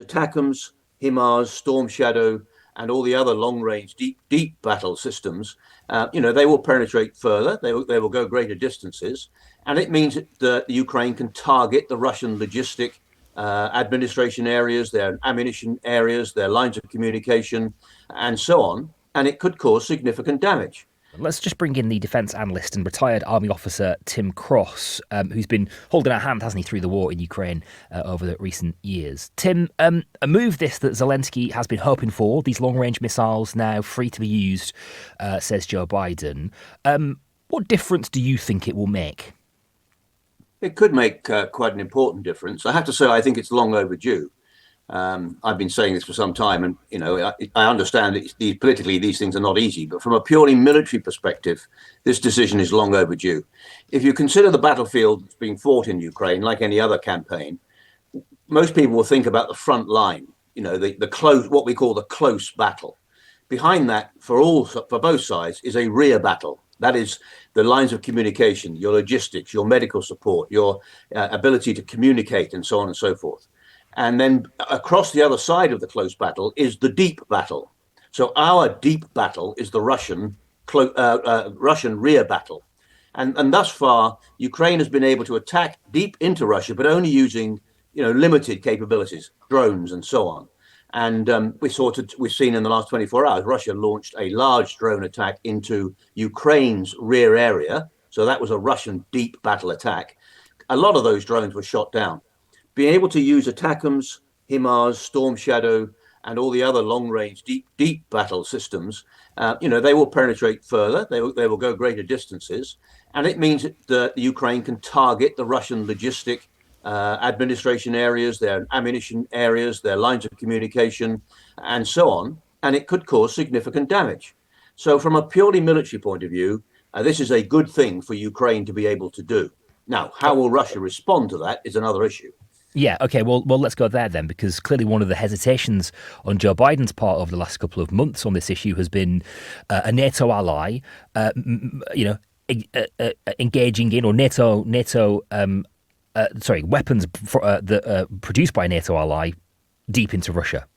ATACMS, HIMARS, Storm Shadow, and all the other long-range, deep battle systems, they will penetrate further. They will go greater distances, and it means that the Ukraine can target the Russian logistic administration areas, their ammunition areas, their lines of communication, and so on. And it could cause significant damage. Let's just bring in the defence analyst and retired army officer Tim Cross, who's been holding our hand, hasn't he, through the war in Ukraine over the recent years. Tim, a move this that Zelensky has been hoping for, these long-range missiles now free to be used, says Joe Biden. What difference do you think it will make? It could make quite an important difference. I have to say, I think it's long overdue. I've been saying this for some time, and I understand that politically these things are not easy, but from a purely military perspective, this decision is long overdue. If you consider the battlefield that's being fought in Ukraine, like any other campaign, most people will think about the front line, the close, what we call the close battle. Behind that, for both sides, is a rear battle. That is the lines of communication, your logistics, your medical support, your ability to communicate, and so on and so forth. And then across the other side of the close battle is the deep battle. So our deep battle is the Russian rear battle. And thus far, Ukraine has been able to attack deep into Russia, but only using limited capabilities, drones and so on. And we've seen in the last 24 hours, Russia launched a large drone attack into Ukraine's rear area. So that was a Russian deep battle attack. A lot of those drones were shot down. Being able to use ATACMS, HIMARS, Storm Shadow, and all the other long-range, deep battle systems, they will penetrate further. They will go greater distances, and it means that the Ukraine can target the Russian logistic administration areas, their ammunition areas, their lines of communication, and so on. And it could cause significant damage. So, from a purely military point of view, this is a good thing for Ukraine to be able to do. Now, how will Russia respond to that is another issue. Yeah, okay, well, let's go there then, because clearly one of the hesitations on Joe Biden's part over the last couple of months on this issue has been a NATO ally, engaging in, or weapons produced by a NATO ally deep into Russia.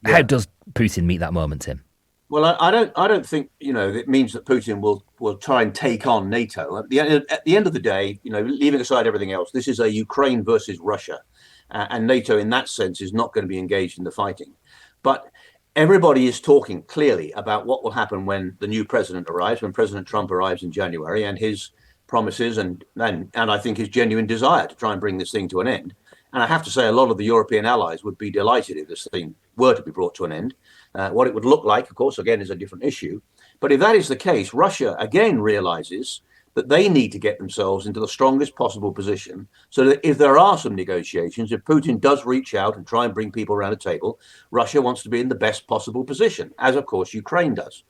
Yeah. How does Putin meet that moment, Tim? Well, I don't think it means that Putin will try and take on NATO. At the end of the day, leaving aside everything else, this is a Ukraine versus Russia, and NATO in that sense is not going to be engaged in the fighting. But everybody is talking clearly about what will happen when the new president arrives, when President Trump arrives in January, and his promises and I think his genuine desire to try and bring this thing to an end. And I have to say, a lot of the European allies would be delighted if this thing were to be brought to an end. What it would look like, of course, again, is a different issue. But if that is the case, Russia again realizes that they need to get themselves into the strongest possible position so that if there are some negotiations, if Putin does reach out and try and bring people around a table, Russia wants to be in the best possible position, as of course Ukraine does.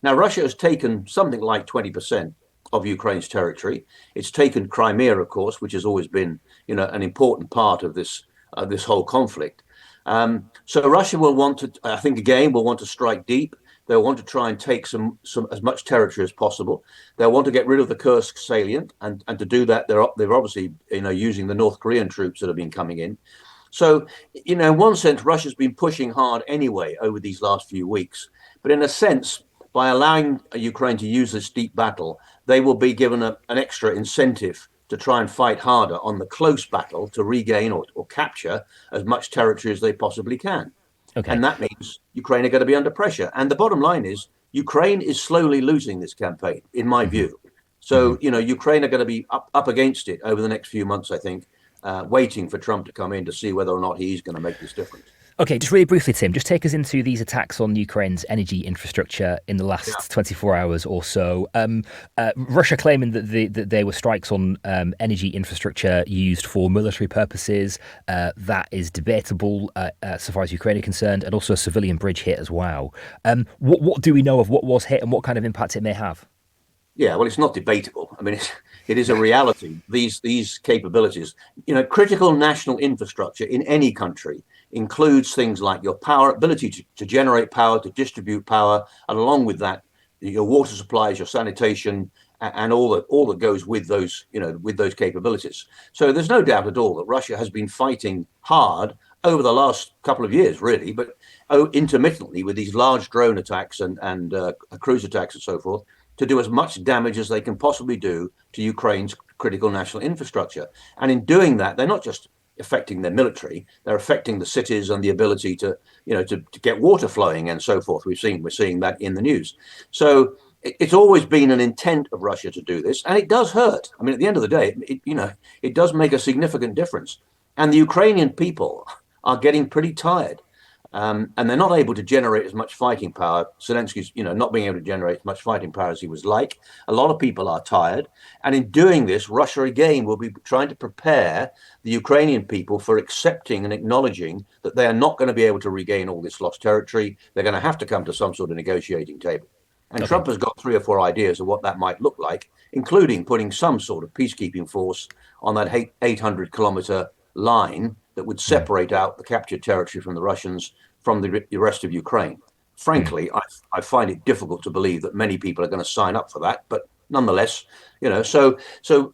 Now, Russia has taken something like 20% of Ukraine's territory. It's taken Crimea, of course, which has always been, an important part of this whole conflict. So Russia will want to, I think, again, will want to strike deep. They'll want to try and take some as much territory as possible. They'll want to get rid of the Kursk salient, and to do that, they're obviously using the North Korean troops that have been coming in. So, in one sense, Russia's been pushing hard anyway over these last few weeks. But in a sense, by allowing Ukraine to use this deep battle, they will be given an extra incentive to try and fight harder on the close battle to regain or capture as much territory as they possibly can. Okay. And that means Ukraine are going to be under pressure. And the bottom line is Ukraine is slowly losing this campaign, in my view. So, Ukraine are going to be up against it over the next few months, I think, waiting for Trump to come in to see whether or not he's going to make this difference. Okay, just really briefly, Tim, just take us into these attacks on Ukraine's energy infrastructure in the last 24 hours or so. Russia claiming that they were strikes on energy infrastructure used for military purposes. That is debatable so far as Ukraine are concerned, and also a civilian bridge hit as well. What do we know of what was hit and what kind of impact it may have? Yeah, well, it's not debatable. I mean, it is a reality. These capabilities, critical national infrastructure in any country includes things like your power, ability to generate power, to distribute power, and along with that, your water supplies, your sanitation, and all that goes with those, with those capabilities. So there's no doubt at all that Russia has been fighting hard over the last couple of years, really, but intermittently with these large drone attacks and cruise attacks and so forth, to do as much damage as they can possibly do to Ukraine's critical national infrastructure. And in doing that, they're not just affecting their military; they're affecting the cities and the ability to, to get water flowing and so forth. We're seeing that in the news. So it's always been an intent of Russia to do this, and it does hurt. I mean, at the end of the day, it does make a significant difference, and the Ukrainian people are getting pretty tired. And they're not able to generate as much fighting power. Zelensky's, not being able to generate as much fighting power as he was like. A lot of people are tired. And in doing this, Russia again will be trying to prepare the Ukrainian people for accepting and acknowledging that they are not going to be able to regain all this lost territory. They're going to have to come to some sort of negotiating table. And Okay. Trump has got 3 or 4 ideas of what that might look like, including putting some sort of peacekeeping force on that 800-kilometer line that would Mm, separate out the captured territory from the Russians from the rest of Ukraine. mm. Frankly, I find it difficult to believe that many people are going to sign up for that, but nonetheless, so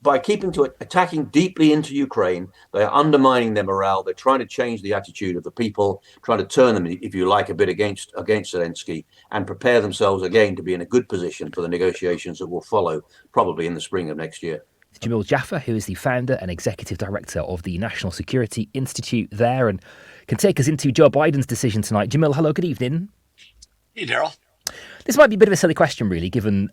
by keeping to attacking deeply into Ukraine, they are undermining their morale. They're trying to change the attitude of the people, trying to turn them, if you like, a bit against Zelensky, and prepare themselves again to be in a good position for the negotiations that will follow, probably in the spring of next year. Jamil Jaffer, who is the founder and executive director of the National Security Institute there, and can take us into Joe Biden's decision tonight. Jamil, hello, good evening. Hey, Daryl. This might be a bit of a silly question, really, given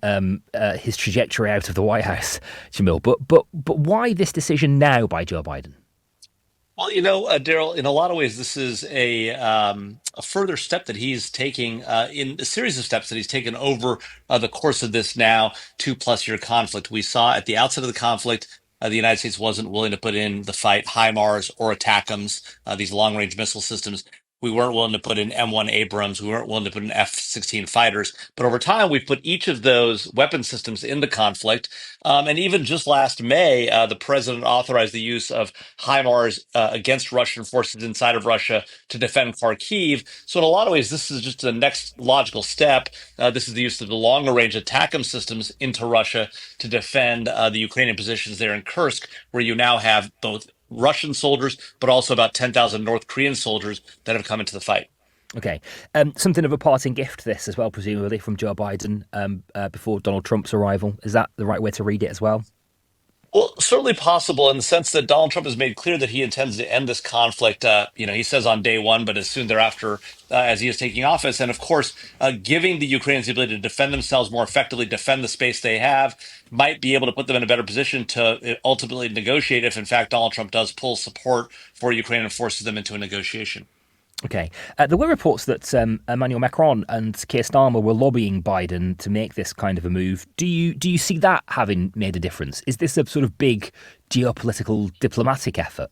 his trajectory out of the White House, Jamil. But why this decision now by Joe Biden? Well, Daryl, in a lot of ways, this is a further step that he's taking in a series of steps that he's taken over the course of this now 2+ year conflict. We saw at the outset of the conflict, the United States wasn't willing to put in the fight HIMARS or ATACMS, these long range missile systems. We weren't willing to put in M1 Abrams. We weren't willing to put in F-16 fighters. But over time, we've put each of those weapon systems in the conflict. And even just last May, the president authorized the use of HIMARS against Russian forces inside of Russia to defend Kharkiv. So in a lot of ways, this is just the next logical step. This is the use of the longer range ATACMS systems into Russia to defend the Ukrainian positions there in Kursk, where you now have both Russian soldiers, but also about 10,000 North Korean soldiers that have come into the fight. Okay, something of a parting gift, this as well, presumably from Joe Biden before Donald Trump's arrival. Is that the right way to read it as well? Well, certainly possible in the sense that Donald Trump has made clear that he intends to end this conflict. He says on day one, but as soon thereafter, as he is taking office, and of course, giving the Ukrainians the ability to defend themselves more effectively, defend the space they have, might be able to put them in a better position to ultimately negotiate if, in fact, Donald Trump does pull support for Ukraine and forces them into a negotiation. Okay. There were reports that Emmanuel Macron and Keir Starmer were lobbying Biden to make this kind of a move. Do you see that having made a difference? Is this a sort of big geopolitical diplomatic effort?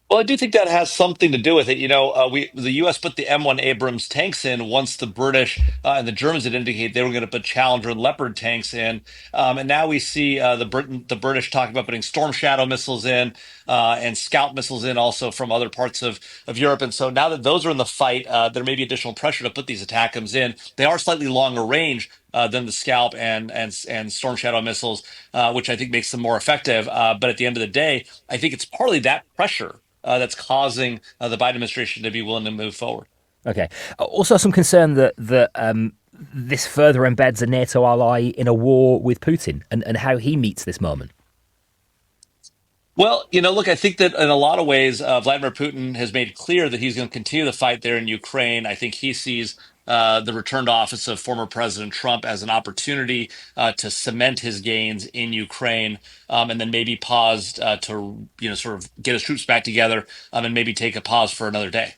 Well, I do think that has something to do with it. The U.S. put the M1 Abrams tanks in once the British and the Germans had indicated they were going to put Challenger and Leopard tanks in, and now we see the British talking about putting Storm Shadow missiles in and Scout missiles in, also from other parts of Europe. And so now that those are in the fight, there may be additional pressure to put these ATACMS in. They are slightly longer range than the Scalp and Storm Shadow missiles, which I think makes them more effective. But at the end of the day, I think it's partly that pressure that's causing the Biden administration to be willing to move forward. Okay. Also, some concern that this further embeds a NATO ally in a war with Putin and how he meets this moment. Well, look, I think that in a lot of ways, Vladimir Putin has made clear that he's going to continue the fight there in Ukraine. I think he sees the return to office of former President Trump as an opportunity to cement his gains in Ukraine, and then maybe pause to, sort of get his troops back together, and maybe take a pause for another day.